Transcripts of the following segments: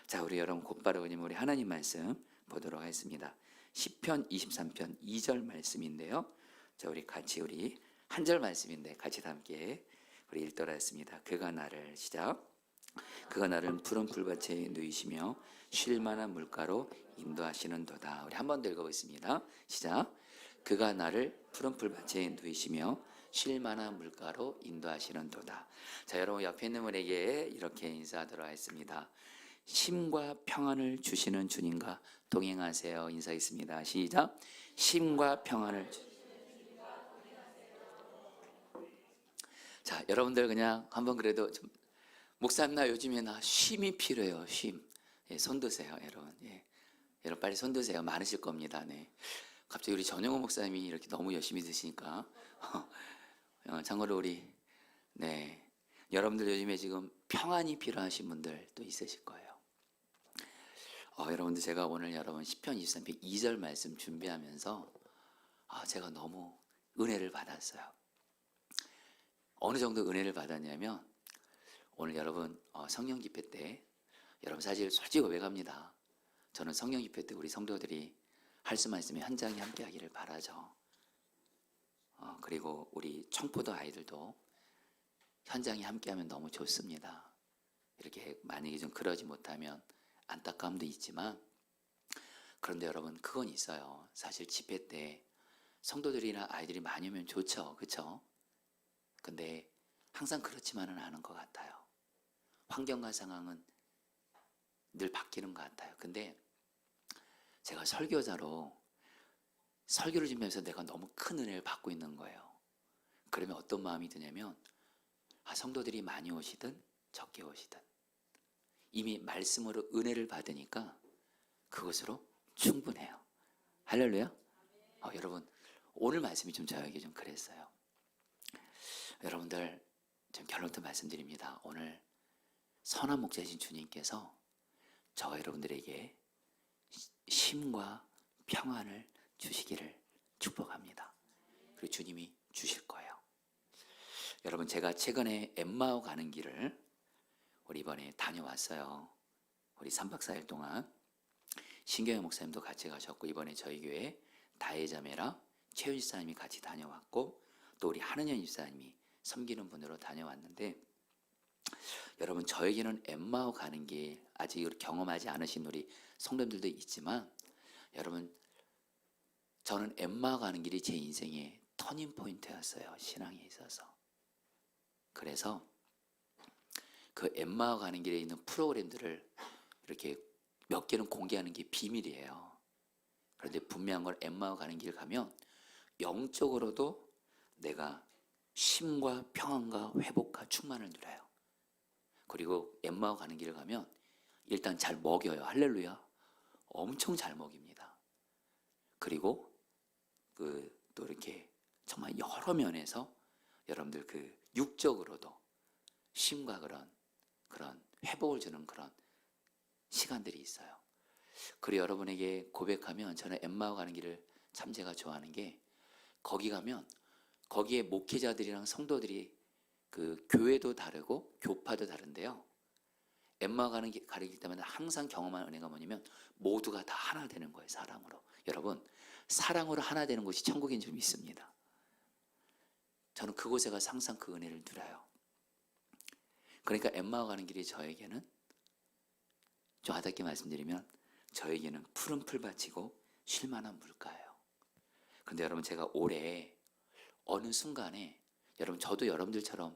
자, 우리 여러분 곧바로 그냥 우리 하나님 말씀 보도록 하겠습니다. 시편 23편 2절 말씀인데요. 자, 우리 같이 우리 한 절 말씀인데 같이 함께 우리 읽도록 하겠습니다. 그가 나를 시작. 그가 나를 푸른 풀밭에 누이시며 쉴 만한 물가로 인도하시는도다. 우리 한 번 더 읽어보겠습니다. 시작. 그가 나를 푸른 풀밭에 누이시며 쉴 만한 물가로 인도하시는도다. 자, 여러분 옆에 있는 분에게 이렇게 인사하도록 하겠습니다. 쉼과 평안을 주시는 주님과 동행하세요. 인사했습니다. 시작. 쉼과 평안을. 자, 여러분들 그냥 한번 그래도 좀, 목사님 나 요즘에 나 쉼이 필요해요. 쉼. 예, 손 드세요, 여러분. 예. 여러분 빨리 손 드세요. 많으실 겁니다. 네. 갑자기 우리 전영호 목사님이 이렇게 너무 열심히 드시니까 참고로 우리 여러분들 요즘에 지금 평안이 필요하신 분들 또 있으실 거예요. 여러분들 제가 오늘 여러분 시편 23편 2절 말씀 준비하면서 제가 너무 은혜를 받았어요. 어느 정도 은혜를 받았냐면 오늘 여러분 성령 집회 때 여러분 사실 솔직히 고백합니다. 저는 성령 집회 때 우리 성도들이 할 수만 있으면 현장에 함께 하기를 바라죠. 그리고 우리 청포도 아이들도 현장에 함께 하면 너무 좋습니다. 이렇게 만약에 좀 그러지 못하면 안타까움도 있지만, 그런데 여러분 그건 있어요. 사실 집회 때 성도들이나 아이들이 많이 오면 좋죠. 그렇죠? 근데 항상 그렇지만은 않은 것 같아요. 환경과 상황은 늘 바뀌는 것 같아요. 근데 제가 설교자로 설교를 준비하면서 내가 너무 큰 은혜를 받고 있는 거예요. 그러면 어떤 마음이 드냐면 성도들이 많이 오시든 적게 오시든 이미 말씀으로 은혜를 받으니까 그것으로 충분해요. 할렐루야. 여러분 오늘 말씀이 좀 저에게 좀 그랬어요. 여러분들 좀 결론부터 말씀드립니다. 오늘 선한 목자이신 주님께서 저와 여러분들에게 쉼과 평안을 주시기를 축복합니다. 그리고 주님이 주실 거예요. 여러분 제가 최근에 엠마오 가는 길을 우리 이번에 다녀왔어요. 우리 3박 4일 동안 신경영 목사님도 같이 가셨고, 이번에 저희 교회 다혜자매랑 최윤 집사님이 같이 다녀왔고, 또 우리 한은현 집사님이 섬기는 분으로 다녀왔는데, 여러분 저에게는 엠마오 가는 길 아직 경험하지 않으신 우리 성도들도 있지만, 여러분 저는 엠마오 가는 길이 제 인생의 터닝 포인트였어요. 신앙에 있어서. 그래서 그 엠마오 가는 길에 있는 프로그램들을 이렇게 몇 개는 공개하는 게 비밀이에요. 그런데 분명한 건 엠마오 가는 길 가면 영적으로도 내가 쉼과 평안과 회복과 충만을 누려요. 그리고 엠마오 가는 길을 가면 일단 잘 먹여요. 할렐루야. 엄청 잘 먹입니다. 그리고 또 이렇게 정말 여러 면에서 여러분들 그 육적으로도 쉼과 그런 회복을 주는 그런 시간들이 있어요. 그리고 여러분에게 고백하면 저는 엠마오 가는 길을 참 제가 좋아하는 게, 거기 가면 거기에 목회자들이랑 성도들이 그 교회도 다르고 교파도 다른데요. 엠마오 가는 길 때마다 항상 경험한 은혜가 뭐냐면 모두가 다 하나 되는 거예요. 사랑으로. 여러분 사랑으로 하나 되는 곳이 천국인 줄 믿습니다. 저는 그곳에 가서 항상 그 은혜를 누려요. 그러니까 엠마오 가는 길이 저에게는 좀 와닿게 말씀드리면 저에게는 푸른 풀밭이고 쉴만한 물가예요. 그런데 여러분 제가 올해 어느 순간에 저도 여러분들처럼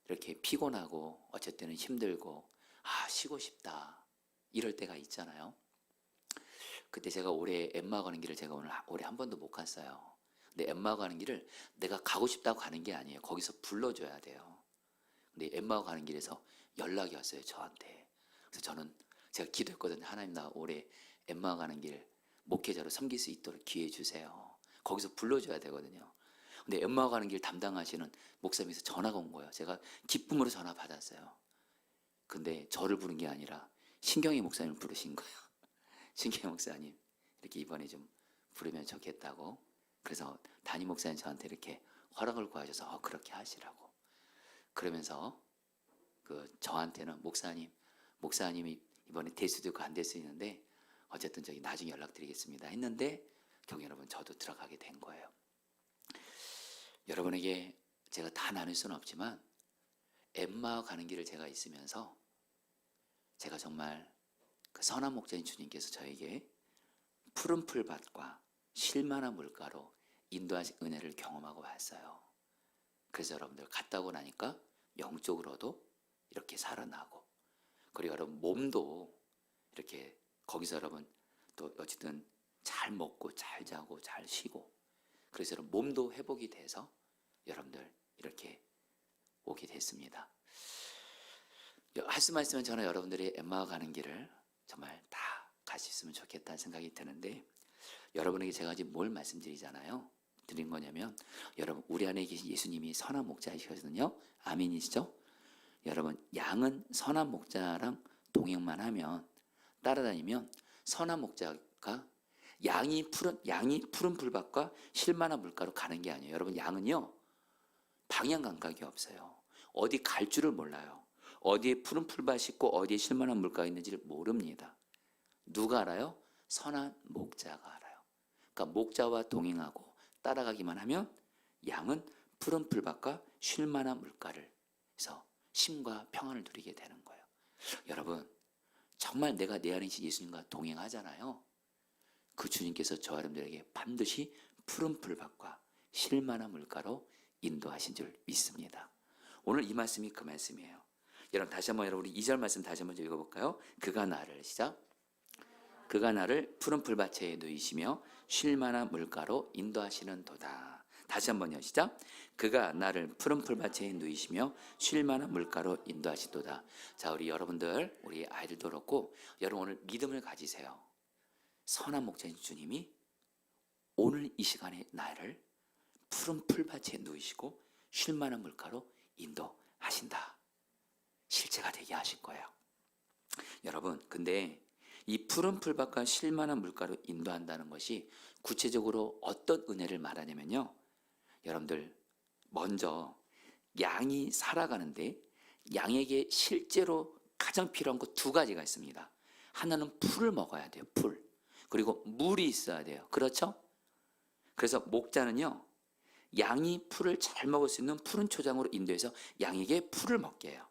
이렇게 피곤하고 어쨌든 힘들고 쉬고 싶다 이럴 때가 있잖아요. 그때 제가 올해 엠마오 가는 길을 제가 올해 한 번도 못 갔어요. 근데 엠마오 가는 길을 내가 가고 싶다고 가는 게 아니에요. 거기서 불러줘야 돼요. 근데 엠마오 가는 길에서 연락이 왔어요, 저한테. 그래서 제가 기도했거든요. 하나님 나 올해 엠마오 가는 길 목회자로 섬길 수 있도록 기회 주세요. 거기서 불러줘야 되거든요. 근데 엠마오 가는 길 담당하시는 목사님에서 전화가 온 거예요. 제가 기쁨으로 전화 받았어요. 근데 저를 부른 게 아니라 신경희 목사님을 부르신 거예요. 신경희 목사님 이렇게 이번에 좀 부르면 좋겠다고. 그래서 담임 목사님 저한테 이렇게 허락을 구하셔서 그렇게 하시라고. 그러면서 저한테는 목사님이 이번에 될 수도 있고 안 될 수 있는데 어쨌든 저기 나중에 연락드리겠습니다 했는데 경영 여러분 저도 들어가게 된 거예요. 여러분에게 제가 다 나눌 수는 없지만 엠마오 가는 길을 제가 있으면서 제가 정말 그 선한 목자인 주님께서 저에게 푸른 풀밭과 실만한 물가로 인도하신 은혜를 경험하고 왔어요. 그래서 여러분들 갔다 오고 나니까 영적으로도 이렇게 살아나고 그리고 여러분 몸도 이렇게 거기서 여러분 또 어쨌든 잘 먹고 잘 자고 잘 쉬고 그래서 여러분 몸도 회복이 돼서 여러분들 이렇게 오게 됐습니다. 할 수만 있으면 저는 여러분들이 엠마오 가는 길을 정말 다 갈 수 있으면 좋겠다는 생각이 드는데 여러분에게 제가 지금 뭘 말씀드리잖아요. 드린 거냐면 여러분 우리 안에 계신 예수님이 선한 목자이시거든요. 아멘이시죠? 여러분 양은 선한 목자랑 동행만 하면 따라다니면 선한 목자가 양이 푸른 풀밭과 실만한 물가로 가는 게 아니에요. 여러분 양은요 방향 감각이 없어요. 어디 갈 줄을 몰라요. 어디에 푸른 풀밭이 있고 어디에 실만한 물가가 있는지를 모릅니다. 누가 알아요? 선한 목자가 알아요. 그러니까 목자와 동행하고 따라가기만 하면 양은 푸른 풀밭과 쉴만한 물가를 해서 쉼과 평안을 누리게 되는 거예요. 여러분 정말 내가 내 안에 계신 예수님과 동행하잖아요. 그 주님께서 저 여러분들에게 반드시 푸른 풀밭과 쉴만한 물가로 인도하신 줄 믿습니다. 오늘 이 말씀이 그 말씀이에요. 여러분 다시 한번 우리 2절 말씀 다시 한번 읽어볼까요? 그가 나를 시작. 그가 나를 푸른 풀밭에 누이시며 쉴만한 물가로 인도하시는 도다. 다시 한번요. 시작. 그가 나를 푸른 풀밭에 누이시며 쉴만한 물가로 인도하시도다. 자, 우리 여러분들, 우리 아이들도 그렇고 여러분 오늘 믿음을 가지세요. 선한 목자인 주님이 오늘 이 시간에 나를 푸른 풀밭에 누이시고 쉴만한 물가로 인도하신다. 실제가 되게 하실 거예요. 여러분 근데 이 푸른 풀밭과 쉴만한 물가로 인도한다는 것이 구체적으로 어떤 은혜를 말하냐면요. 여러분들 먼저 양이 살아가는데 양에게 실제로 가장 필요한 것 두 가지가 있습니다. 하나는 풀을 먹어야 돼요. 풀. 그리고 물이 있어야 돼요. 그렇죠? 그래서 목자는요. 양이 풀을 잘 먹을 수 있는 푸른 초장으로 인도해서 양에게 풀을 먹게 해요.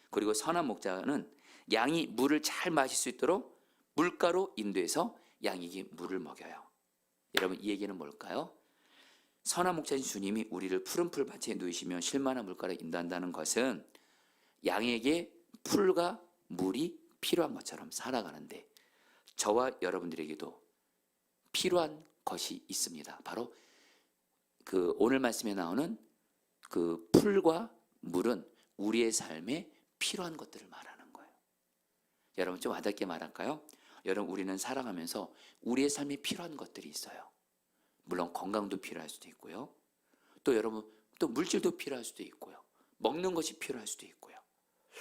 그리고 선한 목자는 양이 물을 잘 마실 수 있도록 물가로 인도해서 양에게 물을 먹여요. 여러분 이 얘기는 뭘까요? 선한 목자인 주님이 우리를 푸른 풀밭에 누이시며 쉴만한 물가로 인도한다는 것은 양에게 풀과 물이 필요한 것처럼 살아가는데 저와 여러분들에게도 필요한 것이 있습니다. 바로 그 오늘 말씀에 나오는 그 풀과 물은 우리의 삶에 필요한 것들을 말하는 거예요. 여러분 좀 와닿게 말할까요? 여러분 우리는 살아가면서 우리의 삶에 필요한 것들이 있어요. 물론 건강도 필요할 수도 있고요. 또 여러분 또 물질도 필요할 수도 있고요. 먹는 것이 필요할 수도 있고요.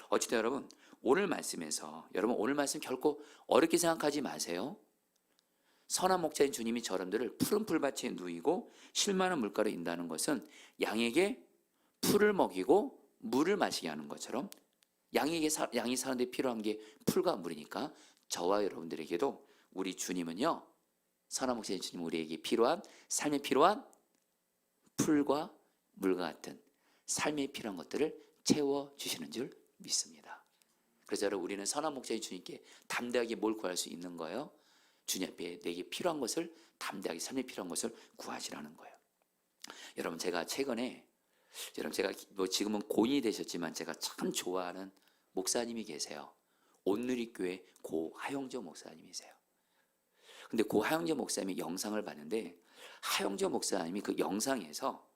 어쨌든 여러분 오늘 말씀에서 여러분 오늘 말씀 결코 어렵게 생각하지 마세요. 선한 목자인 주님이 저런들을 푸른 풀밭에 누이고 쉴만한 물가로 인도하는 것은 양에게 풀을 먹이고 물을 마시게 하는 것처럼 양이 사는데 필요한 게 풀과 물이니까 저와 여러분들에게도 우리 주님은요. 선한 목자인 주님 우리에게 필요한 삶에 필요한 풀과 물과 같은 삶에 필요한 것들을 채워주시는 줄 믿습니다. 그래서 여러분 우리는 선한 목자인 주님께 담대하게 뭘 구할 수 있는 거예요? 주님 앞에 내게 필요한 것을 담대하게 삶에 필요한 것을 구하시라는 거예요. 여러분 제가 최근에 여러분 제가 뭐 지금은 고인이 되셨지만 제가 참 좋아하는 목사님이 계세요. 온누리교회 고 하영조 목사님이세요. 근데 고 하영조 목사님의 영상을 봤는데 하영조 목사님이 그 영상에서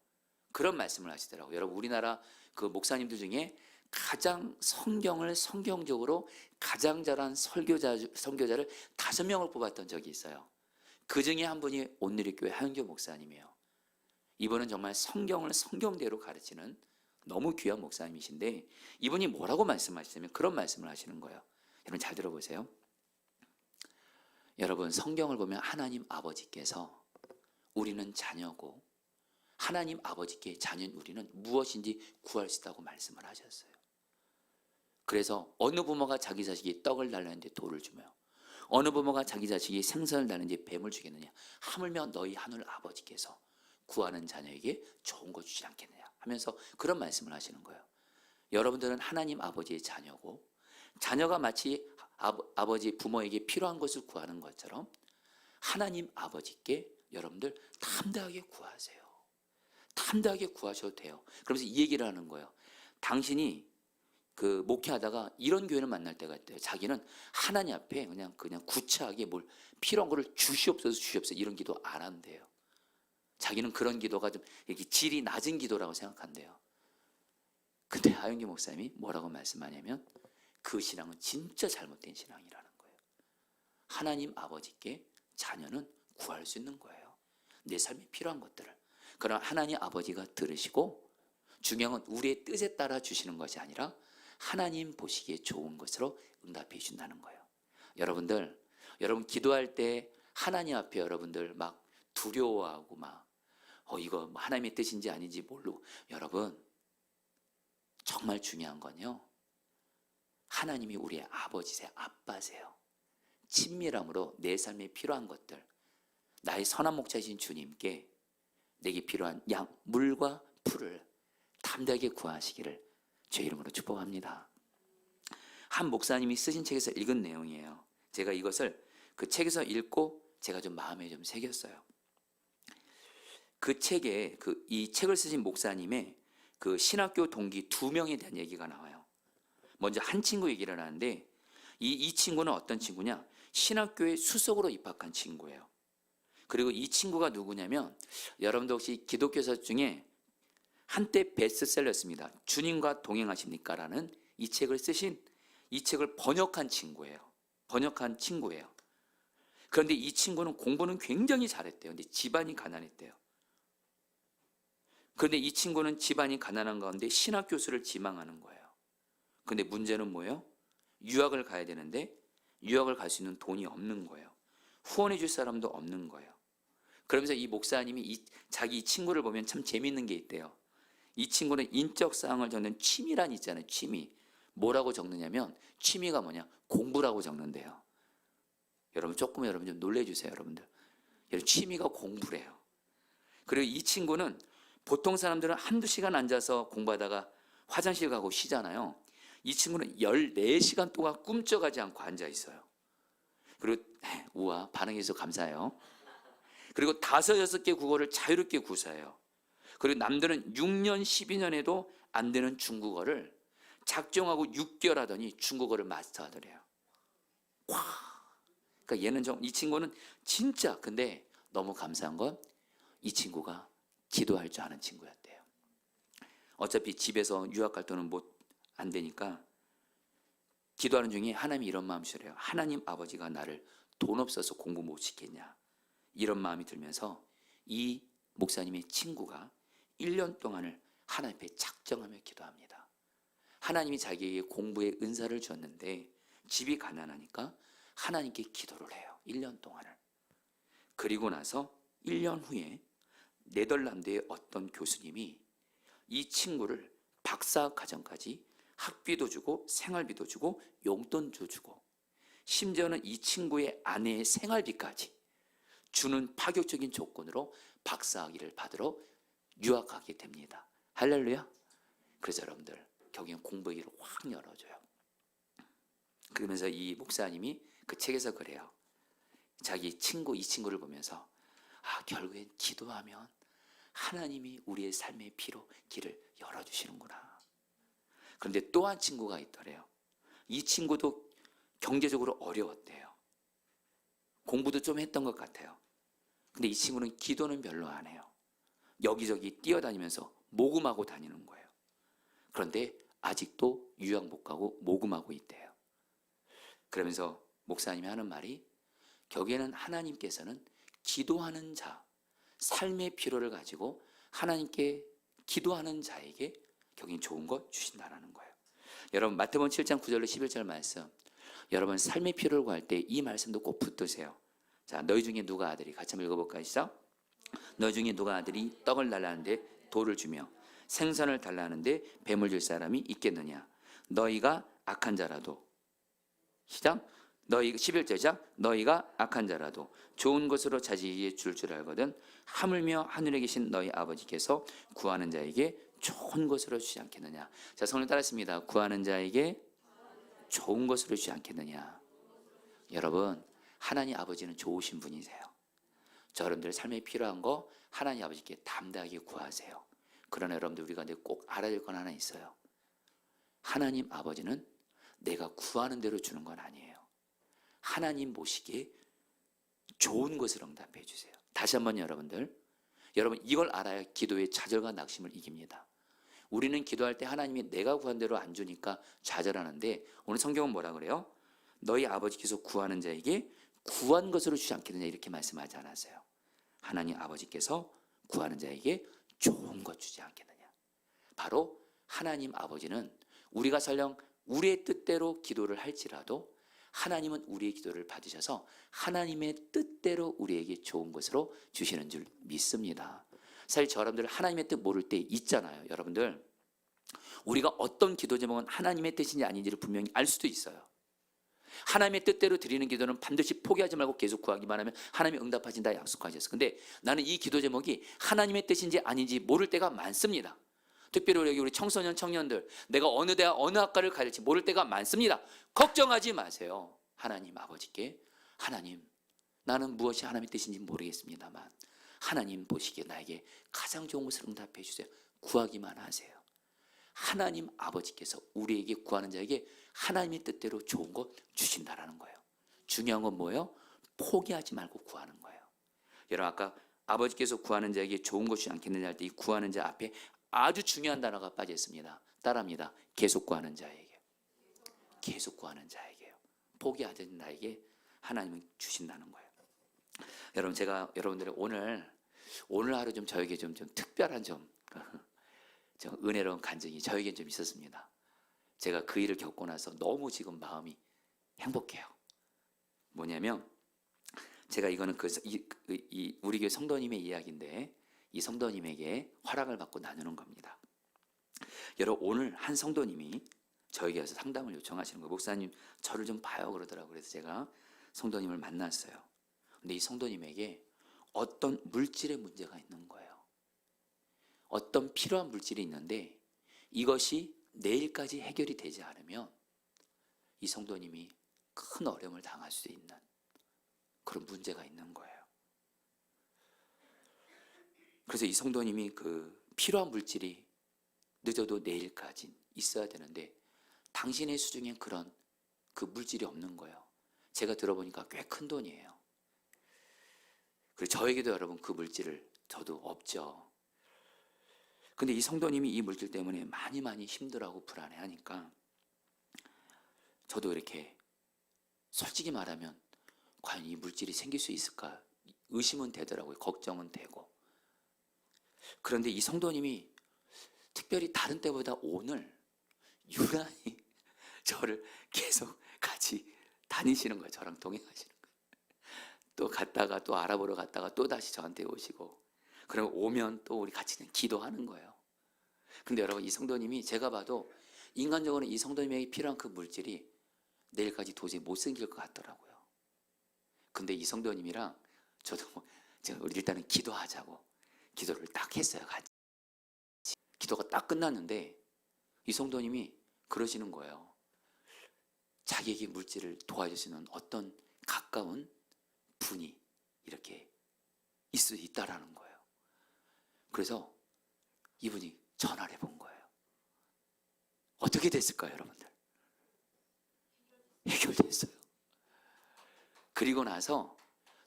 그런 말씀을 하시더라고요. 여러분 우리나라 그 목사님들 중에 가장 성경을 성경적으로 가장 잘한 선교자를 5명을 뽑았던 적이 있어요. 그 중에 한 분이 온누리교회 하영조 목사님이에요. 이분은 정말 성경을 성경대로 가르치는 너무 귀한 목사님이신데 이분이 뭐라고 말씀하시냐면 그런 말씀을 하시는 거예요. 여러분 잘 들어보세요. 여러분 성경을 보면 하나님 아버지께서 우리는 자녀고 하나님 아버지께 자녀인 우리는 무엇인지 구할 수 있다고 말씀을 하셨어요. 그래서 어느 부모가 자기 자식이 떡을 달라는데 돌을 주며 어느 부모가 자기 자식이 생선을 달라는데 뱀을 주겠느냐. 하물며 너희 하늘 아버지께서 구하는 자녀에게 좋은 거 주지 않겠느냐 하면서 그런 말씀을 하시는 거예요. 여러분들은 하나님 아버지의 자녀고 자녀가 마치 아버지 부모에게 필요한 것을 구하는 것처럼 하나님 아버지께 여러분들 담대하게 구하세요. 담대하게 구하셔도 돼요. 그러면서 이 얘기를 하는 거예요. 당신이 그 목회하다가 이런 교회를 만날 때가 있대요. 자기는 하나님 앞에 그냥 구차하게 뭘 필요한 거를 주시옵소서 주시옵소서 이런 기도 안 한대요. 자기는 그런 기도가 좀 이렇게 질이 낮은 기도라고 생각한대요. 근데 하윤기 목사님이 뭐라고 말씀하냐면 그 신앙은 진짜 잘못된 신앙이라는 거예요. 하나님 아버지께 자녀는 구할 수 있는 거예요. 내 삶에 필요한 것들을. 그러나 하나님 아버지가 들으시고 중요한 건 우리의 뜻에 따라 주시는 것이 아니라 하나님 보시기에 좋은 것으로 응답해 주신다는 거예요. 여러분 기도할 때 하나님 앞에 여러분들 막 두려워하고 막 이거 하나님의 뜻인지 아닌지 모르고 여러분 정말 중요한 건요. 하나님이 우리의 아버지세요. 아빠세요. 친밀함으로 내 삶에 필요한 것들 나의 선한 목자이신 주님께 내게 필요한 물과 풀을 담대하게 구하시기를 제 이름으로 축복합니다. 한 목사님이 쓰신 책에서 읽은 내용이에요. 제가 이것을 그 책에서 읽고 제가 좀 마음에 좀 새겼어요. 그 책에 이 책을 쓰신 목사님의 그 신학교 동기 2명에 대한 얘기가 나와요. 먼저 한 친구 얘기를 하는데 이 친구는 어떤 친구냐? 신학교에 수석으로 입학한 친구예요. 그리고 이 친구가 누구냐면 여러분도 혹시 기독교서 중에 한때 베스트셀러였습니다. 주님과 동행하십니까? 라는 이 책을 쓰신 이 책을 번역한 친구예요. 그런데 이 친구는 공부는 굉장히 잘했대요. 근데 집안이 가난했대요. 그런데 이 친구는 집안이 가난한 가운데 신학 교수를 지망하는 거예요. 그런데 문제는 뭐예요? 유학을 가야 되는데 유학을 갈 수 있는 돈이 없는 거예요. 후원해 줄 사람도 없는 거예요. 그러면서 이 목사님이 자기 친구를 보면 참 재밌는 게 있대요. 이 친구는 인적 사항을 적는 취미란 있잖아요. 취미. 뭐라고 적느냐면 취미가 뭐냐? 공부라고 적는데요. 여러분 좀 놀래주세요. 여러분들. 취미가 공부래요. 그리고 이 친구는 보통 사람들은 한두 시간 앉아서 공부하다가 화장실 가고 쉬잖아요. 이 친구는 14시간 동안 꿈쩍하지 않고 앉아 있어요. 그리고 우와 반응해서 감사해요. 그리고 5, 6개 국어를 자유롭게 구사해요. 그리고 남들은 6년, 12년에도 안 되는 중국어를 작정하고 6개월 하더니 중국어를 마스터하더래요. 와. 그러니까 이 친구는 진짜 근데 너무 감사한 건 이 친구가 기도할 줄 아는 친구였대요. 어차피 집에서 유학 갈 돈은 안 되니까 기도하는 중에 하나님이 이런 마음이시래요. 하나님 아버지가 나를 돈 없어서 공부 못 시켰냐. 이런 마음이 들면서 이 목사님의 친구가 1년 동안을 하나님 앞에 작정하며 기도합니다. 하나님이 자기에게 공부의 은사를 주었는데 집이 가난하니까 하나님께 기도를 해요. 1년 동안을. 그리고 나서 1년 후에 네덜란드의 어떤 교수님이 이 친구를 박사과정까지 학비도 주고 생활비도 주고 용돈도 주고 심지어는 이 친구의 아내의 생활비까지 주는 파격적인 조건으로 박사학위를 받으러 유학하게 됩니다. 할렐루야. 그래서 여러분들 경영 공부의 길을 확 열어줘요. 그러면서 이 목사님이 그 책에서 그래요. 자기 친구 이 친구를 보면서 결국엔 기도하면 하나님이 우리의 삶의 피로 길을 열어주시는구나. 그런데 또 한 친구가 있더래요. 이 친구도 경제적으로 어려웠대요. 공부도 좀 했던 것 같아요. 근데 이 친구는 기도는 별로 안 해요. 여기저기 뛰어다니면서 모금하고 다니는 거예요. 그런데 아직도 유학 못 가고 모금하고 있대요. 그러면서 목사님이 하는 말이 결국에는 하나님께서는 기도하는 자, 삶의 필요를 가지고 하나님께 기도하는 자에게 결국엔 좋은 거 주신다는 거예요. 여러분 마태복음 7장 9절로 11절 말씀, 여러분 삶의 필요를 구할 때 이 말씀도 꼭 붙드세요. 자, 너희 중에 누가 아들이, 같이 한번 읽어볼까요? 시작. 너희 중에 누가 아들이 떡을 달라는데 돌을 주며 생선을 달라는데 뱀을 줄 사람이 있겠느냐? 너희가 악한 자라도 시작. 너희 11절이자 너희가 악한 자라도 좋은 것으로 자식에게 줄 알거든 하물며 하늘에 계신 너희 아버지께서 구하는 자에게 좋은 것으로 주지 않겠느냐. 자, 성령 따랐습니다. 구하는 자에게 좋은 것으로 주지 않겠느냐. 여러분, 하나님 아버지는 좋으신 분이세요. 저 여러분들의 삶에 필요한 거 하나님 아버지께 담대하게 구하세요. 그러나 여러분들 우리가 꼭 알아야 될 건 하나 있어요. 하나님 아버지는 내가 구하는 대로 주는 건 아니에요. 하나님 보시기에 좋은 것을 응답해 주세요. 다시 한번 여러분 이걸 알아야 기도의 좌절과 낙심을 이깁니다. 우리는 기도할 때 하나님이 내가 구한 대로 안 주니까 좌절하는데 오늘 성경은 뭐라 그래요? 너희 아버지께서 구하는 자에게 구한 것으로 주지 않겠느냐 이렇게 말씀하지 않았어요. 하나님 아버지께서 구하는 자에게 좋은 것 주지 않겠느냐. 바로 하나님 아버지는 우리가 설령 우리의 뜻대로 기도를 할지라도 하나님은 우리의 기도를 받으셔서 하나님의 뜻대로 우리에게 좋은 것으로 주시는 줄 믿습니다. 사실 저 여러분들 하나님의 뜻 모를 때 있잖아요. 여러분들 우리가 어떤 기도 제목은 하나님의 뜻인지 아닌지를 분명히 알 수도 있어요. 하나님의 뜻대로 드리는 기도는 반드시 포기하지 말고 계속 구하기만 하면 하나님이 응답하신다 약속하셨어요. 근데 나는 이 기도 제목이 하나님의 뜻인지 아닌지 모를 때가 많습니다. 특별히 우리 청소년 청년들 내가 어느 대학 어느 학과를 가야 될지 모를 때가 많습니다. 걱정하지 마세요. 하나님 아버지께 하나님 나는 무엇이 하나님의 뜻인지 모르겠습니다만 하나님 보시기에 나에게 가장 좋은 것을 응답해 주세요. 구하기만 하세요. 하나님 아버지께서 우리에게 구하는 자에게 하나님의 뜻대로 좋은 것 주신다라는 거예요. 중요한 건 뭐예요? 포기하지 말고 구하는 거예요. 여러분 아까 아버지께서 구하는 자에게 좋은 것 주지 않겠느냐 할 때 이 구하는 자 앞에 아주 중요한 단어가 빠져 있습니다. 따라합니다. 계속 구하는 자에게. 계속 구하는 자에게요. 포기하지 않는 나에게 하나님은 주신다는 거예요. 여러분 제가 여러분들의 오늘 하루 좀 저에게 좀 특별한 좀 은혜로운 간증이 저에게 좀 있었습니다. 제가 그 일을 겪고 나서 너무 지금 마음이 행복해요. 뭐냐면 제가 이거는 우리 교회 성도님의 이야기인데 이 성도님에게 허락을 받고 나누는 겁니다. 여러분 오늘 한 성도님이 저에게 와서 상담을 요청하시는 거예요. 목사님 저를 좀 봐요 그러더라고요. 그래서 제가 성도님을 만났어요. 근데 이 성도님에게 어떤 물질의 문제가 있는 거예요. 어떤 필요한 물질이 있는데 이것이 내일까지 해결이 되지 않으면 이 성도님이 큰 어려움을 당할 수 있는 그런 문제가 있는 거예요. 그래서 이 성도님이 그 필요한 물질이 늦어도 내일까지 있어야 되는데 당신의 수중엔 그런 그 물질이 없는 거예요. 제가 들어보니까 꽤 큰 돈이에요. 그리고 저에게도 여러분 그 물질을 저도 없죠. 근데 이 성도님이 이 물질 때문에 많이 힘들어하고 불안해하니까 저도 이렇게 솔직히 말하면 과연 이 물질이 생길 수 있을까 의심은 되더라고요. 걱정은 되고. 그런데 이 성도님이 특별히 다른 때보다 오늘 유난히 저를 계속 같이 다니시는 거예요. 저랑 동행하시는 거예요. 또 갔다가 또 알아보러 갔다가 또 다시 저한테 오시고 그럼 오면 또 우리 같이 기도하는 거예요. 근데 여러분 이 성도님이 제가 봐도 인간적으로 이 성도님에게 필요한 그 물질이 내일까지 도저히 못 생길 것 같더라고요. 근데 이 성도님이랑 저도 제가 우리 일단은 기도하자고 기도를 딱 했어요. 같이. 기도가 딱 끝났는데 이 성도님이 그러시는 거예요. 자기에게 물질을 도와줄 수 있는 어떤 가까운 분이 이렇게 있을 수 있다라는 거예요. 그래서 이분이 전화를 해본 거예요. 어떻게 됐을까요, 여러분들? 해결됐어요. 그리고 나서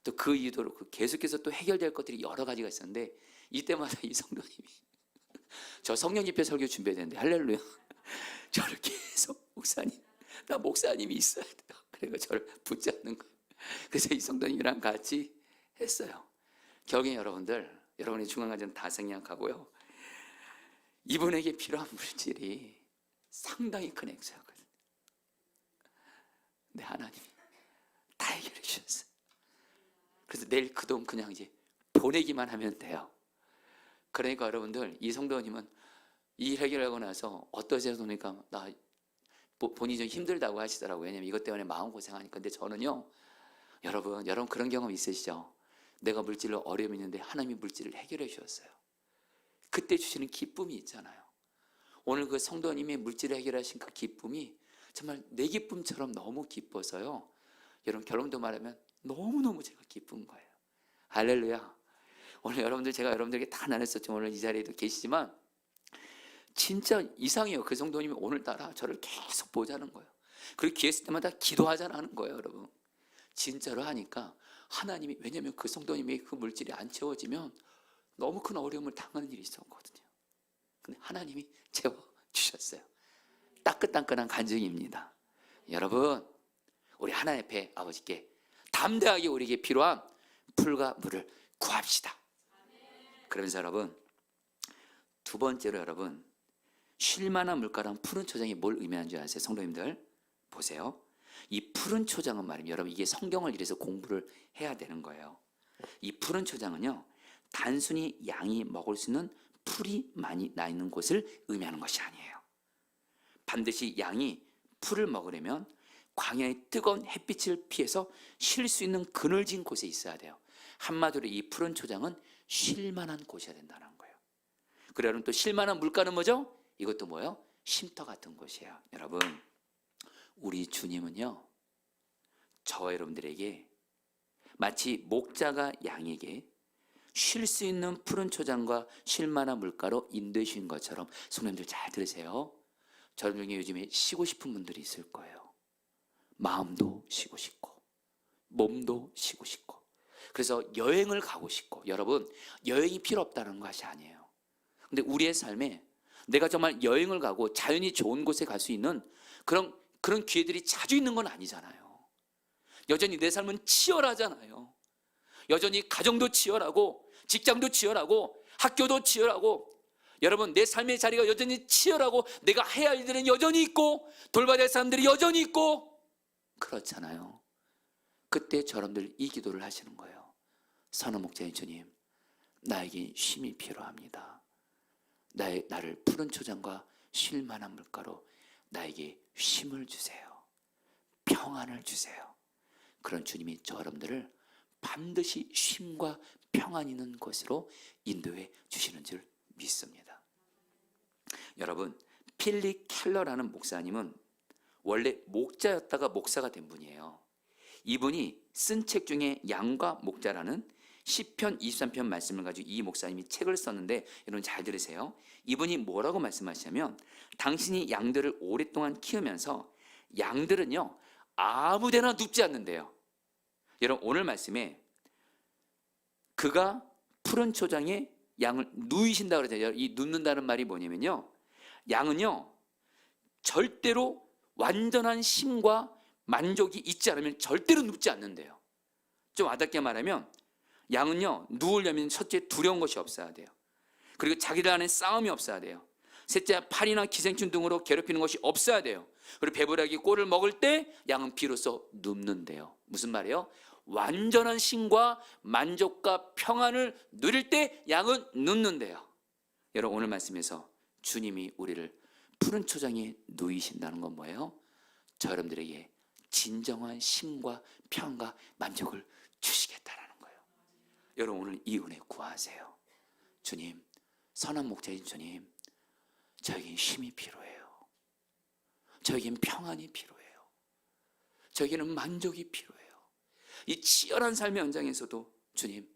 또 그 이후로 계속해서 또 해결될 것들이 여러 가지가 있었는데 이때마다 이 성도님이 저 성령 집회 설교 준비했는데 할렐루야 저를 계속 목사님 나 목사님이 있어야 돼요. 그래서 저를 붙잡는 거예요. 그래서 이 성도님이랑 같이 했어요. 결국에 여러분의 중앙관전 다 생략하고요. 이분에게 필요한 물질이 상당히 큰 액수였거든요. 근데 하나님이 다 해결해 주셨어요. 그래서 내일 그 돈 그냥 이제 보내기만 하면 돼요. 그러니까 여러분들 이 성도님은 이 일 해결하고 나서 어떠세요? 그러니까 나 본인이 좀 힘들다고 하시더라고요. 왜냐면 이것 때문에 마음고생하니까. 근데 저는요, 여러분 그런 경험 있으시죠? 내가 물질로 어려움이 있는데 하나님이 물질을 해결해 주셨어요. 그때 주시는 기쁨이 있잖아요. 오늘 그 성도님의 물질을 해결하신 그 기쁨이 정말 내 기쁨처럼 너무 기뻐서요. 여러분 결론도 말하면 너무너무 제가 기쁜 거예요. 할렐루야. 오늘 여러분들, 제가 여러분들에게 다 나눴었지만 오늘 이 자리에도 계시지만 진짜 이상해요. 그 성도님이 오늘따라 저를 계속 보자는 거예요. 그리고 기회 있을 때마다 기도하자는 거예요. 여러분 진짜로 하니까 하나님이, 왜냐하면 그 성도님의 그 물질이 안 채워지면 너무 큰 어려움을 당하는 일이 있었거든요. 근데 하나님이 채워주셨어요. 따끈따끈한 간증입니다. 여러분 우리 하나님 앞에 아버지께 담대하게 우리에게 필요한 풀과 물을 구합시다. 그러면서 여러분 두 번째로, 여러분 쉴만한 물가랑 푸른 초장이 뭘 의미하는 줄 아세요? 성도님들 보세요. 이 푸른 초장은 말입니다. 여러분 이게 성경을 이래서 공부를 해야 되는 거예요. 이 푸른 초장은요, 단순히 양이 먹을 수 있는 풀이 많이 나 있는 곳을 의미하는 것이 아니에요. 반드시 양이 풀을 먹으려면 광야의 뜨거운 햇빛을 피해서 쉴 수 있는 그늘진 곳에 있어야 돼요. 한마디로 이 푸른 초장은 쉴만한 곳이어야 된다는 거예요. 그래, 여러분 또 쉴만한 물가는 뭐죠? 이것도 뭐예요? 쉼터 같은 곳이에요. 여러분 우리 주님은요, 저와 여러분들에게 마치 목자가 양에게 쉴 수 있는 푸른 초장과 쉴만한 물가로 인도해 주신 것처럼, 성도님들 잘 들으세요. 저런 중에 요즘에 쉬고 싶은 분들이 있을 거예요. 마음도 쉬고 싶고 몸도 쉬고 싶고, 그래서 여행을 가고 싶고. 여러분 여행이 필요 없다는 것이 아니에요. 근데 우리의 삶에 내가 정말 여행을 가고 자연이 좋은 곳에 갈 수 있는 그런 기회들이 자주 있는 건 아니잖아요. 여전히 내 삶은 치열하잖아요. 여전히 가정도 치열하고 직장도 치열하고 학교도 치열하고, 여러분 내 삶의 자리가 여전히 치열하고 내가 해야 할 일들은 여전히 있고 돌봐야 할 사람들이 여전히 있고 그렇잖아요. 그때 저러분들 이 기도를 하시는 거예요. 선호 목자인 주님, 나에게 쉼이 필요합니다. 나를 푸른 초장과 쉴 만한 물가로 나에게 쉼을 주세요. 평안을 주세요. 그런 주님이 저러분들을 반드시 쉼과 평안 있는 곳으로 인도해 주시는 줄 믿습니다. 여러분 필립 켈러라는 목사님은 원래 목자였다가 목사가 된 분이에요. 이분이 쓴 책 중에 양과 목자라는 시편 23편 말씀을 가지고 이 목사님이 책을 썼는데, 여러분 잘 들으세요. 이분이 뭐라고 말씀하시냐면, 당신이 양들을 오랫동안 키우면서 양들은요 아무데나 눕지 않는데요. 여러분 오늘 말씀에 그가 푸른 초장에 양을 누이신다고 그러잖아요. 이 눕는다는 말이 뭐냐면요, 양은요 절대로 완전한 쉼과 만족이 있지 않으면 절대로 눕지 않는데요. 좀 와닿게 말하면 양은요 누우려면 첫째 두려운 것이 없어야 돼요. 그리고 자기들 안에 싸움이 없어야 돼요. 셋째 팔이나 기생충 등으로 괴롭히는 것이 없어야 돼요. 그리고 배부르게 꼴을 먹을 때 양은 비로소 눕는데요. 무슨 말이에요? 완전한 쉼과 만족과 평안을 누릴 때 양은 눕는데요. 여러분 오늘 말씀에서 주님이 우리를 푸른 초장에 누이신다는 건 뭐예요? 저 여러분들에게 진정한 쉼과 평안과 만족을 주시겠다라는 거예요. 여러분 오늘 이 은혜 구하세요. 주님, 선한 목자인 주님, 저에겐 쉼이 필요해요. 저에겐 평안이 필요해요. 저에게는 만족이 필요해요. 이 치열한 삶의 현장에서도 주님,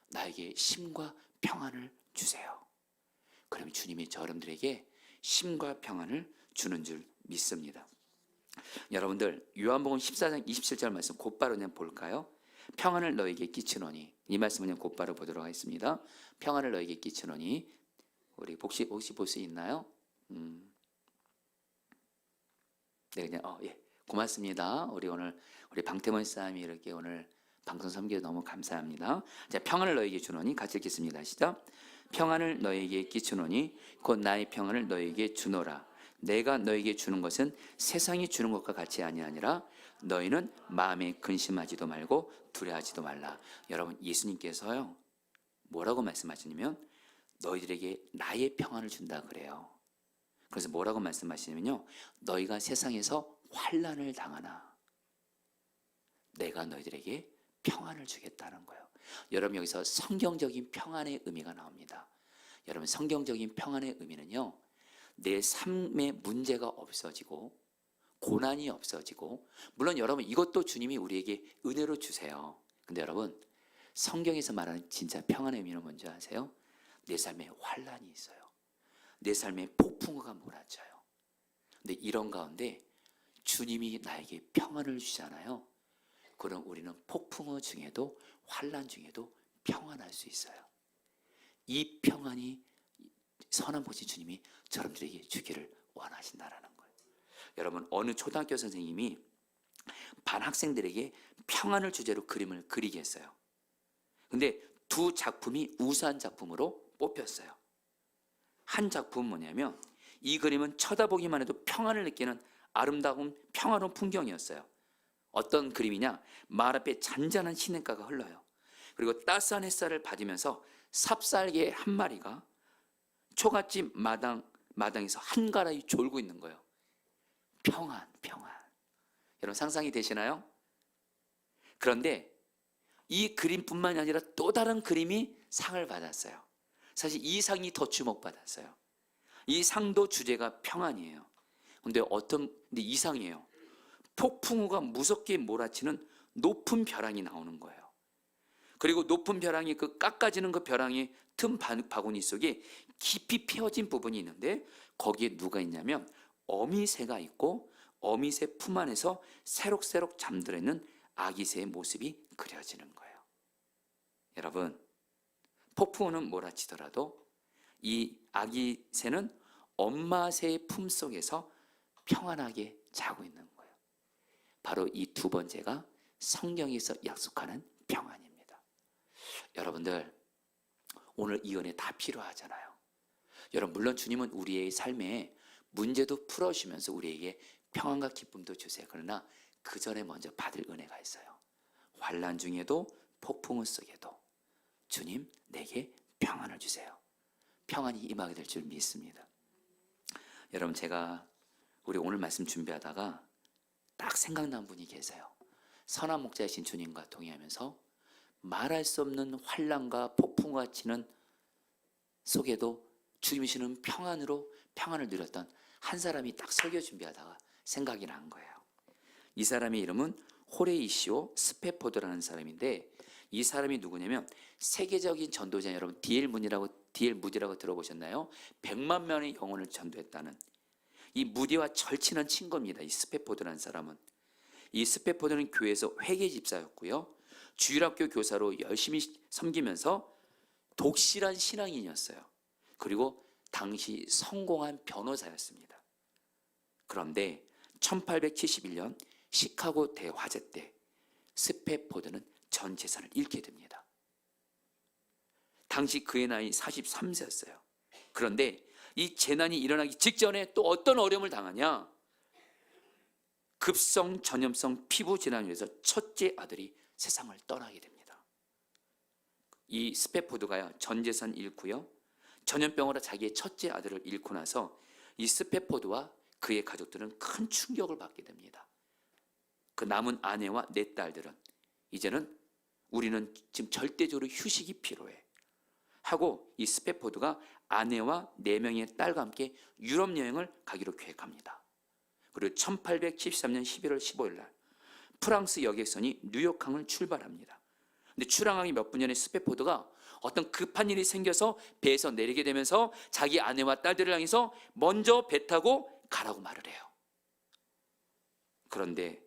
나에게 쉼과 평안을 주세요. 그럼 주님이 저 여러분들에게 쉼과 평안을 주는 줄 믿습니다. 여러분들 요한복음 14장 27절 말씀 곧바로 그냥 볼까요? 평안을 너에게 끼치노니, 이 말씀은 그냥 곧바로 보도록 하겠습니다. 평안을 너에게 끼치노니, 우리 혹시 볼 수 있나요? 네, 그냥 예, 고맙습니다. 우리 방태원 사람이 이렇게 오늘 방송 섬겨 너무 감사합니다. 자, 평안을 너에게 주노니 같이 읽겠습니다. 시작. 평안을 너에게 끼치노니 곧 나의 평안을 너에게 주노라. 내가 너에게 주는 것은 세상이 주는 것과 같이 아니하니라. 너희는 마음에 근심하지도 말고 두려워하지도 말라. 여러분 예수님께서요 뭐라고 말씀하시냐면 너희들에게 나의 평안을 준다 그래요. 그래서 뭐라고 말씀하시냐면요, 너희가 세상에서 환난을 당하나 내가 너희들에게 평안을 주겠다는 거예요. 여러분, 여기서 성경적인 평안의 의미가 나옵니다. 여러분, 성경적인 평안의 의미는요, 내 삶에 문제가 없어지고 고난이 없어지고, 물론 여러분 이것도 주님이 우리에게 은혜로 주세요. 근데 여러분, 성경에서 말하는 진짜 평안의 의미는 뭔지 아세요? 내 삶에 환난이 있어요. 내 삶에 폭풍우가 몰아쳐요. 근데 이런 가운데 주님이 나에게 평안을 주잖아요. 그럼 우리는 폭풍우 중에도 환난 중에도 평안할 수 있어요. 이 평안이 선한 보시 주님이 여러분들에게 주기를 원하신다라는 거예요. 여러분, 어느 초등학교 선생님이 반 학생들에게 평안을 주제로 그림을 그리게 했어요. 근데 두 작품이 우수한 작품으로 뽑혔어요. 한 작품은 뭐냐면, 이 그림은 쳐다보기만 해도 평안을 느끼는 아름다운 평화로운 풍경이었어요. 어떤 그림이냐, 마을 앞에 잔잔한 시냇가가 흘러요. 그리고 따스한 햇살을 받으면서 삽살개 한 마리가 초가집 마당에서 한가라이 졸고 있는 거예요. 평안. 여러분, 상상이 되시나요? 그런데 이 그림뿐만이 아니라 또 다른 그림이 상을 받았어요. 사실 이 상이 더 주목받았어요. 이 상도 주제가 평안이에요. 근데 이 상이에요. 폭풍우가 무섭게 몰아치는 높은 벼랑이 나오는 거예요. 그리고 높은 벼랑이, 그 깎아지는 그 벼랑의 틈 바구니 속에 깊이 패어진 부분이 있는데, 거기에 누가 있냐면 어미새가 있고, 어미새 품 안에서 새록새록 잠들어 있는 아기새의 모습이 그려지는 거예요. 여러분, 폭풍우는 몰아치더라도 이 아기새는 엄마 새의 품 속에서 평안하게 자고 있는 거예요. 바로 이 두 번째가 성경에서 약속하는 평안입니다. 여러분들, 오늘 이 은혜 다 필요하잖아요. 여러분, 물론 주님은 우리의 삶에 문제도 풀어주면서 우리에게 평안과 기쁨도 주세요. 그러나 그 전에 먼저 받을 은혜가 있어요. 환난 중에도 폭풍우 속에도 주님, 내게 평안을 주세요. 평안이 임하게 될 줄 믿습니다. 여러분, 제가 우리 오늘 말씀 준비하다가 딱 생각난 분이 계세요. 선한 목자이신 주님과 동의하면서 말할 수 없는 환난과 폭풍과 치는 속에도 주님이 주시는 평안으로 평안을 누렸던 한 사람이 딱 설교 준비하다가 생각이 난 거예요. 이 사람의 이름은 호레이시오 스페포드라는 사람인데, 이 사람이 누구냐면 세계적인 전도자, 여러분 D.L. 무디라고 들어보셨나요? 100만 명의 영혼을 전도했다는 이 무디와 절친한 친구입니다. 이 스페포드라는 사람은. 이 스페포드는 교회에서 회계 집사였고요, 주일학교 교사로 열심히 섬기면서 독실한 신앙인이었어요. 그리고 당시 성공한 변호사였습니다. 그런데 1871년 시카고 대화재 때 스페포드는 전 재산을 잃게 됩니다. 당시 그의 나이 43세였어요. 그런데 이 재난이 일어나기 직전에 또 어떤 어려움을 당하냐? 급성 전염성 피부 질환으로 해서 첫째 아들이 세상을 떠나게 됩니다. 이 스페포드가요, 전 재산 잃고요, 전염병으로 자기의 첫째 아들을 잃고 나서 이 스페포드와 그의 가족들은 큰 충격을 받게 됩니다. 그 남은 아내와 네 딸들은 이제는 우리는 지금 절대적으로 휴식이 필요해 하고, 이 스페포드가 아내와 4명의 딸과 함께 유럽 여행을 가기로 계획합니다. 그리고 1873년 11월 15일 날 프랑스 여객선이 뉴욕항을 출발합니다. 근데 출항하기 몇 분 전에 스페포드가 어떤 급한 일이 생겨서 배에서 내리게 되면서 자기 아내와 딸들을 향해서 먼저 배 타고 가라고 말을 해요. 그런데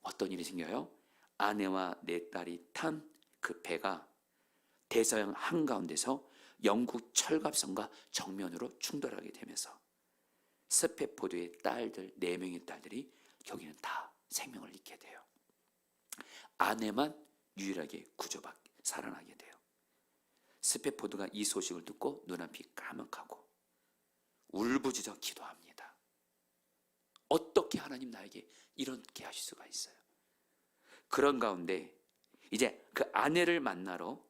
어떤 일이 생겨요? 아내와 네 딸이 탄 그 배가 대서양 한가운데서 영국 철갑선과 정면으로 충돌하게 되면서 스페포드의 딸들, 4명의 딸들이 여기는 다 생명을 잃게 돼요. 아내만 유일하게 구조받게 살아나게 돼요. 스페포드가 이 소식을 듣고 눈앞이 까먹하고 울부짖어 기도합니다. 어떻게 하나님 나에게 이렇게 하실 수가 있어요? 그런 가운데 이제 그 아내를 만나러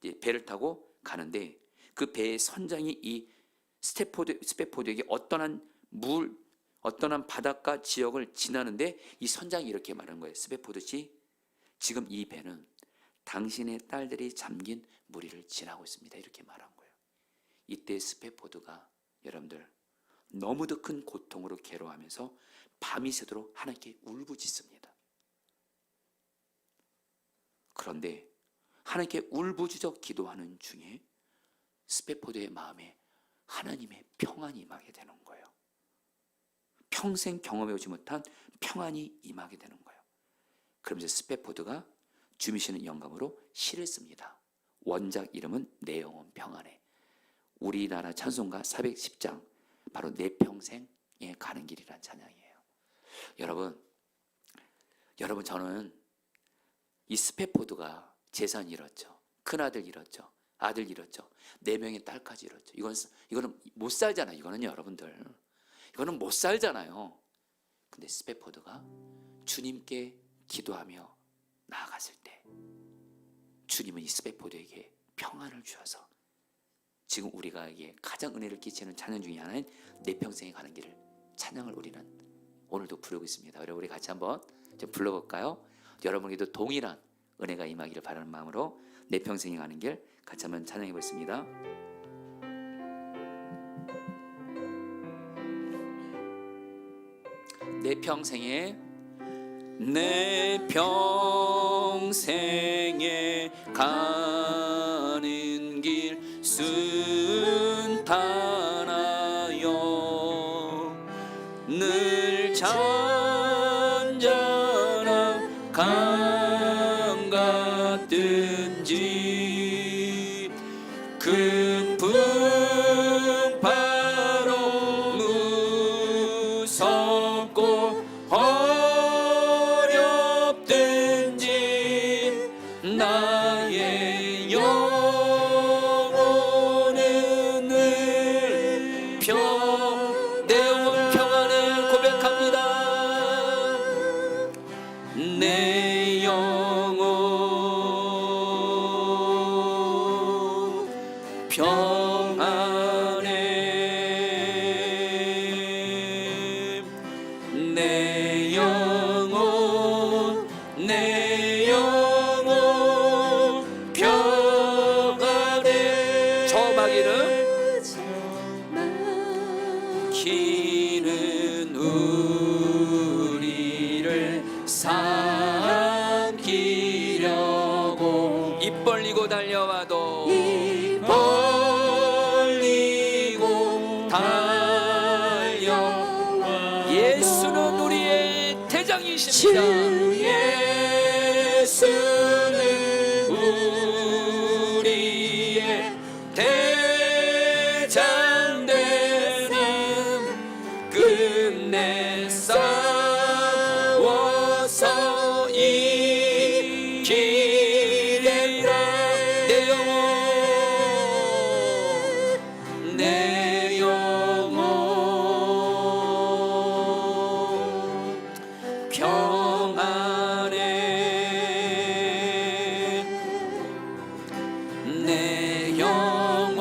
이제 배를 타고 가는데, 그 배의 선장이 이 스패포드에게 어떠한 바닷가 지역을 지나는데 이 선장이 이렇게 말한 거예요. 스패포드 씨, 지금 이 배는 당신의 딸들이 잠긴 무리를 지나고 있습니다. 이렇게 말한 거예요. 이때 스패포드가 여러분들 너무도 큰 고통으로 괴로워하면서 밤이 새도록 하나님께 울부짖습니다. 그런데 하나님께 울부짖어 기도하는 중에 스패포드의 마음에 하나님의 평안이 임하게 되는 거예요. 평생 경험해오지 못한 평안이 임하게 되는 거예요. 그러면서 스패포드가 주미시는 영감으로 시를 씁니다. 원작 이름은 내 영혼 평안해. 우리나라 찬송가 410장, 바로 내 평생에 가는 길이란 찬양이에요. 여러분 저는 이 스패포드가 재산 잃었죠. 큰아들 잃었죠. 아들 잃었죠. 4명의 딸까지 잃었죠. 이거는 못 살잖아요. 이거는요, 여러분들. 이거는 못 살잖아요. 근데 스패포드가 주님께 기도하며 나아갔을 때 주님은 이 스패포드에게 평안을 주셔서 지금 우리가에게 가장 은혜를 끼치는 찬양 중에 하나인 내 평생에 가는 길을 찬양을 우리는 오늘도 부르고 있습니다. 여러분 우리 같이 한번 좀 불러볼까요? 여러분에게도 동일한 은혜가 임하기를 바라는 마음으로 내 평생에 가는 길 같이 한번 찬양해 보겠습니다. 내 평생에 가는 길 순탄하여 늘 잔잔한 강 같든지 급풍 바로 무섭고 어렵든지 나의 영혼은 늘 내 영혼 평안을 고백합니다. 내 영혼 평안해. 내 영혼 평안해. 저 마귀는 기는 우리를 삼키려고 입 벌리고 달려와도 예수는 우리의 대장이십니다. 예수는 우리의 대장 되는 끝내 싸워서 이기리라. 내 영혼 평안해. 내 영혼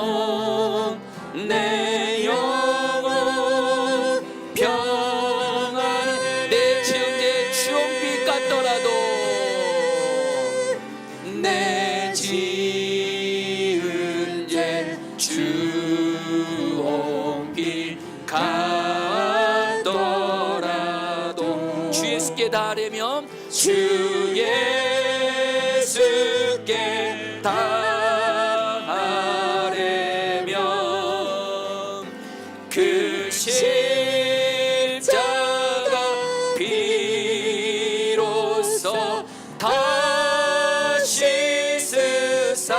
평안해. 내 지은죄 주홍빛 같더라도 내 지은죄 주홍빛 같더라도 주 예수께 닿으려면 주 예수께 닿으려면 그 십자가 비로소 다시 쓰사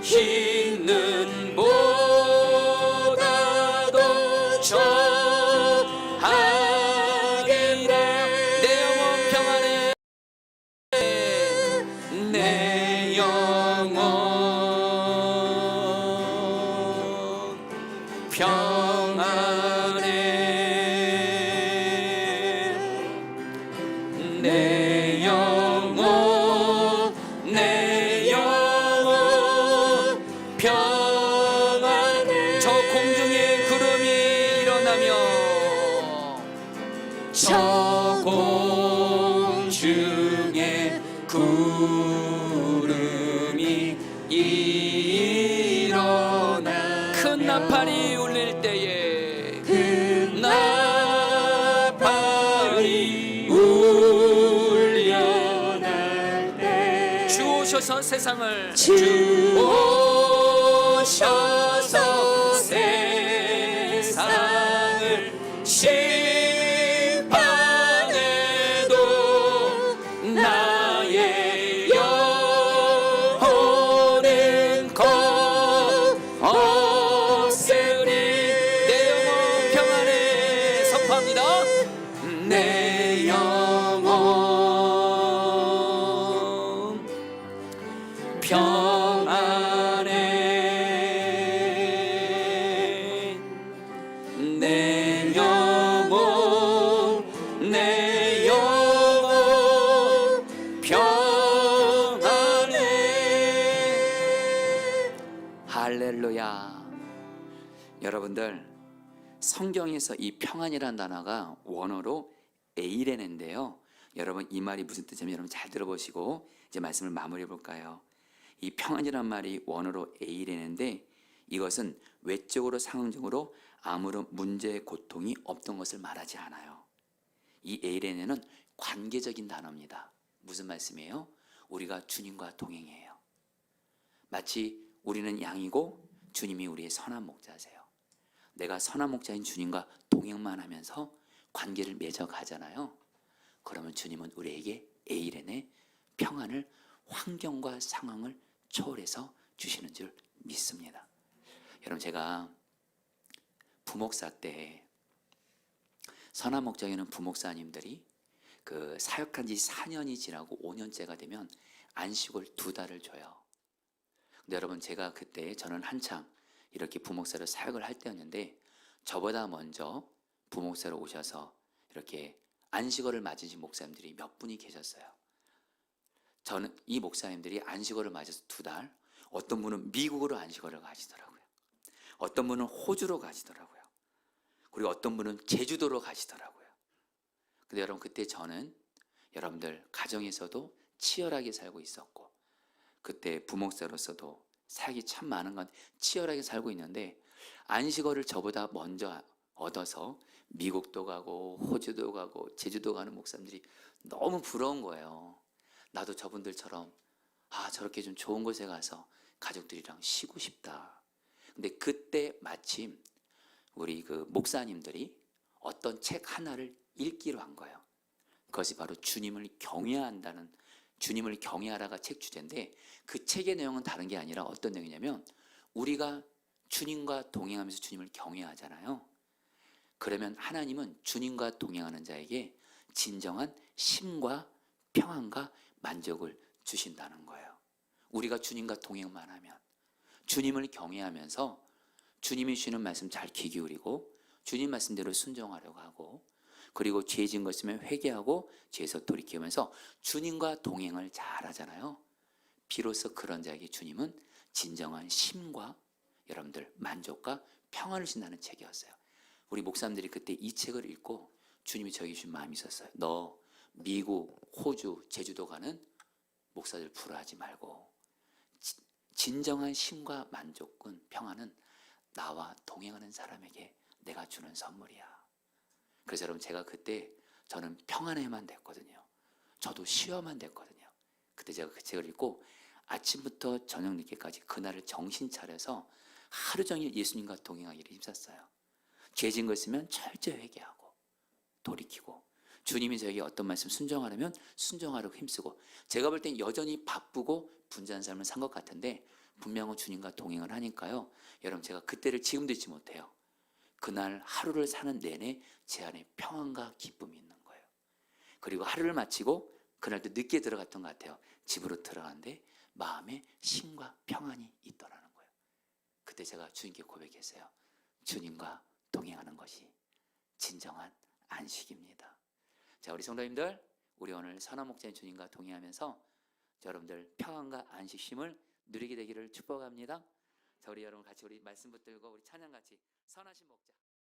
있는 보다도 저하리라. 내 영혼 평안해. 내 영혼 평안해. 내 영혼 평안해. 저 공중 중에 구름이 일어나 큰 나팔이 울릴 때에 큰 나팔이 울려날 때 주 오셔서 세상을 주 오셔서 세상을 심판해도 나의 영혼은 없으리 내 영혼 평안에 선포합니다. 내 영혼 평안에 내 영혼 내 영혼 평안해. 할렐루야. 여러분들, 성경에서 이 평안이라는 단어가 원어로 에이레네인데요. 여러분, 이 말이 무슨 뜻이냐면 여러분 잘 들어보시고 이제 말씀을 마무리해 볼까요? 이 평안이란 말이 원어로 에이레네인데 이것은 외적으로 상황적으로 아무런 문제, 고통이 없던 것을 말하지 않아요. 이 에이레네는 관계적인 단어입니다. 무슨 말씀이에요? 우리가 주님과 동행해요. 마치 우리는 양이고 주님이 우리의 선한 목자세요. 내가 선한 목자인 주님과 동행만 하면서 관계를 맺어가잖아요. 그러면 주님은 우리에게 에이레네 평안을 환경과 상황을 초월해서 주시는 줄 믿습니다. 여러분, 제가 부목사 때 선한 목장에는 부목사님들이 그 사역한 지 4년이 지나고 5년째가 되면 안식을 2달을 줘요. 근데 여러분, 제가 그때 저는 한창 이렇게 부목사로 사역을 할 때였는데 저보다 먼저 부목사로 오셔서 이렇게 안식월을 맞으신 목사님들이 몇 분이 계셨어요. 저는 이 목사님들이 안식월을 맞아서 2달, 어떤 분은 미국으로 안식월을 가시더라고요. 어떤 분은 호주로 가시더라고요. 그리고 어떤 분은 제주도로 가시더라고요. 근데 여러분, 그때 저는 여러분들 가정에서도 치열하게 살고 있었고 그때 부목사로서도 사역이 참 많은 건 치열하게 살고 있는데 안식월을 저보다 먼저 얻어서 미국도 가고 호주도 가고 제주도 가는 목사님들이 너무 부러운 거예요. 나도 저분들처럼 저렇게 좀 좋은 곳에 가서 가족들이랑 쉬고 싶다. 근데 그때 마침 우리 그 목사님들이 어떤 책 하나를 읽기로 한 거예요. 그것이 바로 주님을 경외한다는, 주님을 경외하라가 책 주제인데 그 책의 내용은 다른 게 아니라 어떤 내용이냐면 우리가 주님과 동행하면서 주님을 경외하잖아요. 그러면 하나님은 주님과 동행하는 자에게 진정한 쉼과 평안과 만족을 주신다는 거예요. 우리가 주님과 동행만 하면, 주님을 경외하면서 주님이 주시는 말씀 잘 귀 기울이고 주님 말씀대로 순종하려고 하고, 그리고 죄 지은 것 있으면 회개하고 죄에서 돌이키면서 주님과 동행을 잘 하잖아요. 비로소 그런 자에게 주님은 진정한 쉼과 여러분들 만족과 평안을 주신다는 책이었어요. 우리 목사님들이 그때 이 책을 읽고 주님이 저에게 주신 마음이 있었어요. 너 미국, 호주, 제주도 가는 목사들 부러워하지 말고 진정한 쉼과 만족은, 평안은 나와 동행하는 사람에게 내가 주는 선물이야. 그래서 여러분, 제가 그때 저는 평안해만 됐거든요. 저도 쉬어만 됐거든요. 그때 제가 그 책을 읽고 아침부터 저녁 늦게까지 그날을 정신 차려서 하루 종일 예수님과 동행하기를 힘썼어요. 죄 지은 거 있으면 철저히 회개하고 돌이키고, 주님이 저에게 어떤 말씀 순종하려면 순종하려고 힘쓰고, 제가 볼 땐 여전히 바쁘고 분주한 삶을 산 것 같은데 분명히 주님과 동행을 하니까요. 여러분, 제가 그때를 지금도 잊지 못해요. 그날 하루를 사는 내내 제 안에 평안과 기쁨이 있는 거예요. 그리고 하루를 마치고 그날도 늦게 들어갔던 것 같아요. 집으로 들어갔는데 마음에 쉼과 평안이 있더라는 거예요. 그때 제가 주님께 고백했어요. 주님과 동행하는 것이 진정한 안식입니다. 자, 우리 성도님들, 우리 오늘 선한 목자인 주님과 동행하면서 여러분들 평안과 안식심을 누리게 되기를 축복합니다. 자, 우리 여러분 같이 우리 말씀 붙들고 우리 찬양 같이 선하신 목자.